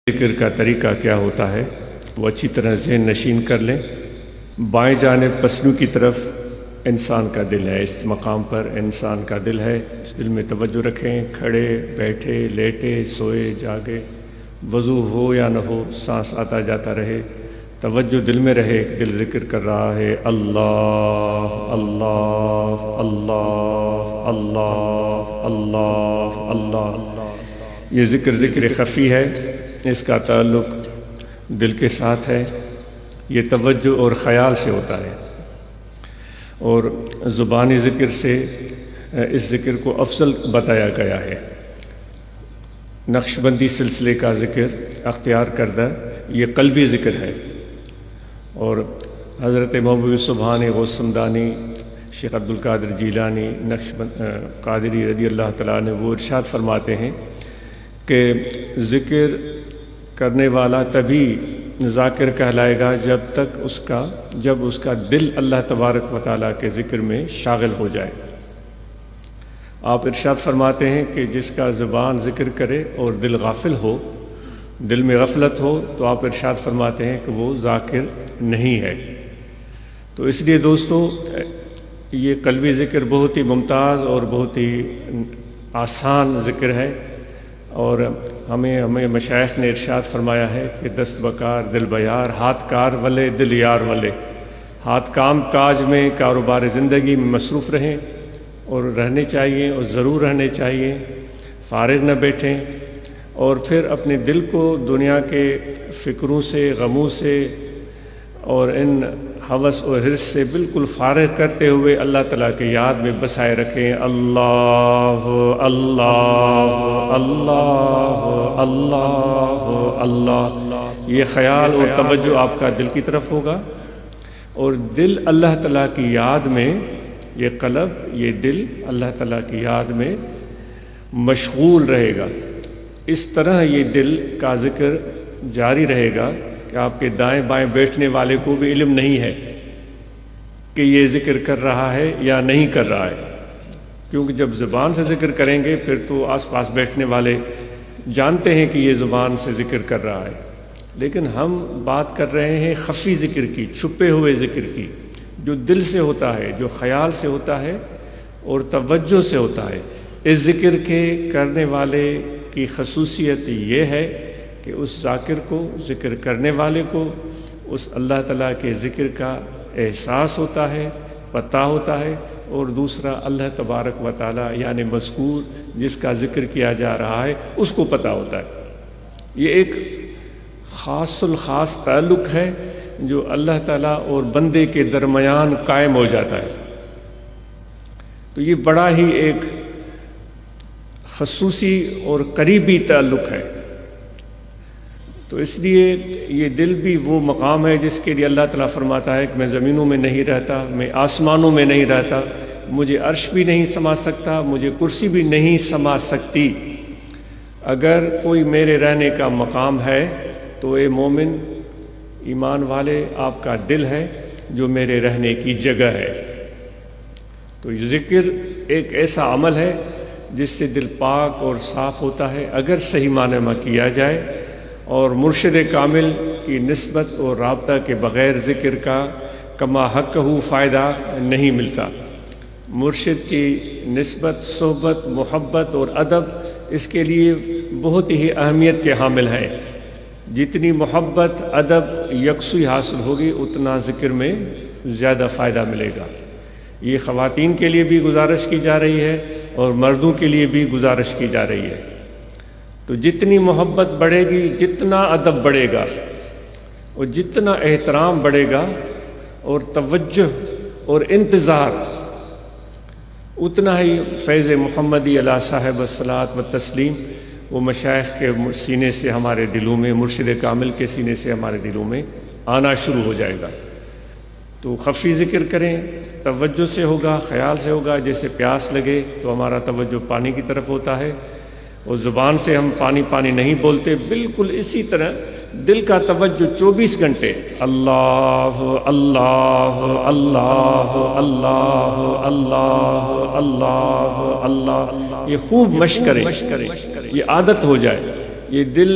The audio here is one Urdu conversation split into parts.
ذکر کا طریقہ کیا ہوتا ہے وہ اچھی طرح ذہن نشین کر لیں۔ بائیں جانب پسنو کی طرف انسان کا دل ہے، اس مقام پر انسان کا دل ہے، اس دل میں توجہ رکھیں۔ کھڑے بیٹھے لیٹے سوئے جاگے، وضو ہو یا نہ ہو، سانس آتا جاتا رہے، توجہ دل میں رہے کہ دل ذکر کر رہا ہے اللہ اللہ اللہ اللہ اللہ اللہ۔ یہ ذکر خفی ہے، اس کا تعلق دل کے ساتھ ہے، یہ توجہ اور خیال سے ہوتا ہے، اور زبانی ذکر سے اس ذکر کو افضل بتایا گیا ہے۔ نقشبندی سلسلے کا ذکر اختیار کردہ یہ قلبی ذکر ہے، اور حضرت محبوب سبحانی غوث سمدانی شیخ عبدالقادر جیلانی قادری رضی اللہ تعالیٰ عنہ وہ ارشاد فرماتے ہیں کہ ذکر کرنے والا تبھی ذاکر کہلائے گا جب اس کا دل اللہ تبارک و تعالیٰ کے ذکر میں شاغل ہو جائے۔ آپ ارشاد فرماتے ہیں کہ جس کا زبان ذکر کرے اور دل غافل ہو، دل میں غفلت ہو، تو آپ ارشاد فرماتے ہیں کہ وہ ذاکر نہیں ہے۔ تو اس لیے دوستو، یہ قلبی ذکر بہت ہی ممتاز اور بہت ہی آسان ذکر ہے، اور ہمیں مشائخ نے ارشاد فرمایا ہے کہ دست بکار دل بیار، ہاتھ کار ولے دل یار ولے۔ ہاتھ کام کاج میں، کاروبار زندگی میں مصروف رہیں، اور رہنے چاہیے، اور ضرور رہنے چاہیے، فارغ نہ بیٹھیں، اور پھر اپنے دل کو دنیا کے فکروں سے، غموں سے اور ان ہوس اور حرص سے بالکل فارغ کرتے ہوئے اللہ تعالیٰ کے یاد میں بسائے رکھیں۔ اللہ اللہ اللہ اللہ اللہ، یہ خیال اور توجہ آپ کا دل کی طرف ہوگا، اور دل اللہ تعالیٰ کی یاد میں، یہ قلب، یہ دل اللہ تعالیٰ کی یاد میں مشغول رہے گا۔ اس طرح یہ دل کا ذکر جاری رہے گا کہ آپ کے دائیں بائیں بیٹھنے والے کو بھی علم نہیں ہے کہ یہ ذکر کر رہا ہے یا نہیں کر رہا ہے، کیونکہ جب زبان سے ذکر کریں گے پھر تو آس پاس بیٹھنے والے جانتے ہیں کہ یہ زبان سے ذکر کر رہا ہے، لیکن ہم بات کر رہے ہیں خفی ذکر کی، چھپے ہوئے ذکر کی، جو دل سے ہوتا ہے، جو خیال سے ہوتا ہے اور توجہ سے ہوتا ہے۔ اس ذکر کے کرنے والے کی خصوصیت یہ ہے کہ اس ذاکر کو، ذکر کرنے والے کو، اس اللہ تعالیٰ کے ذکر کا احساس ہوتا ہے، پتہ ہوتا ہے، اور دوسرا اللہ تبارک و تعالیٰ یعنی مذکور جس کا ذکر کیا جا رہا ہے اس کو پتہ ہوتا ہے۔ یہ ایک خاص الخاص تعلق ہے جو اللہ تعالیٰ اور بندے کے درمیان قائم ہو جاتا ہے۔ تو یہ بڑا ہی ایک خصوصی اور قریبی تعلق ہے۔ تو اس لیے یہ دل بھی وہ مقام ہے جس کے لیے اللہ تعالیٰ فرماتا ہے کہ میں زمینوں میں نہیں رہتا، میں آسمانوں میں نہیں رہتا، مجھے عرش بھی نہیں سما سکتا، مجھے کرسی بھی نہیں سما سکتی۔ اگر کوئی میرے رہنے کا مقام ہے تو اے مومن، ایمان والے، آپ کا دل ہے جو میرے رہنے کی جگہ ہے۔ تو یہ ذکر ایک ایسا عمل ہے جس سے دل پاک اور صاف ہوتا ہے اگر صحیح معنی میں کیا جائے، اور مرشد کامل کی نسبت اور رابطہ کے بغیر ذکر کا کما حق ہو فائدہ نہیں ملتا۔ مرشد کی نسبت، صحبت، محبت اور ادب اس کے لیے بہت ہی اہمیت کے حامل ہیں۔ جتنی محبت، ادب یکسوئی حاصل ہوگی اتنا ذکر میں زیادہ فائدہ ملے گا۔ یہ خواتین کے لیے بھی گزارش کی جا رہی ہے اور مردوں کے لیے بھی گزارش کی جا رہی ہے۔ تو جتنی محبت بڑھے گی، جتنا ادب بڑھے گا، اور جتنا احترام بڑھے گا اور توجہ اور انتظار، اتنا ہی فیض محمدی علی صاحب الصلاۃ و تسلیم وہ مشائخ کے سینے سے ہمارے دلوں میں، مرشد کامل کے سینے سے ہمارے دلوں میں آنا شروع ہو جائے گا۔ تو خفی ذکر کریں، توجہ سے ہوگا، خیال سے ہوگا۔ جیسے پیاس لگے تو ہمارا توجہ پانی کی طرف ہوتا ہے، اور زبان سے ہم پانی پانی نہیں بولتے، بالکل اسی طرح دل کا توجہ 24 گھنٹے اللہ اللہ اللہ اللہ اللہ اللہ اللہ، یہ خوب مشق کریں، یہ عادت ہو جائے، یہ دل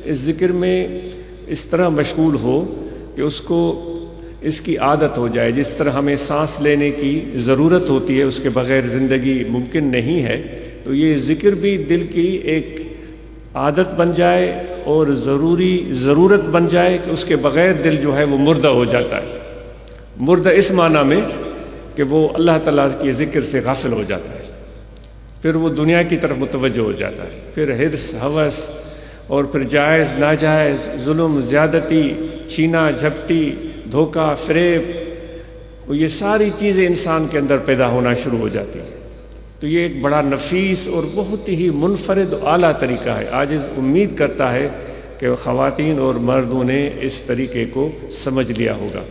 اس ذکر میں اس طرح مشغول ہو کہ اس کو اس کی عادت ہو جائے. جس طرح ہمیں سانس لینے کی ضرورت ہوتی ہے، اس کے بغیر زندگی ممکن نہیں ہے، تو یہ ذکر بھی دل کی ایک عادت بن جائے اور ضرورت بن جائے کہ اس کے بغیر دل جو ہے وہ مردہ ہو جاتا ہے. مردہ اس معنی میں کہ وہ اللہ تعالیٰ کے ذکر سے غافل ہو جاتا ہے، پھر وہ دنیا کی طرف متوجہ ہو جاتا ہے، پھر حرص، ہوس اور پھر جائز ناجائز، ظلم، زیادتی، چھینا جھپٹی، دھوکہ، فریب، یہ ساری چیزیں انسان کے اندر پیدا ہونا شروع ہو جاتی ہیں. تو یہ ایک بڑا نفیس اور بہت ہی منفرد اعلیٰ طریقہ ہے. آج امید کرتا ہے کہ خواتین اور مردوں نے اس طریقے کو سمجھ لیا ہوگا.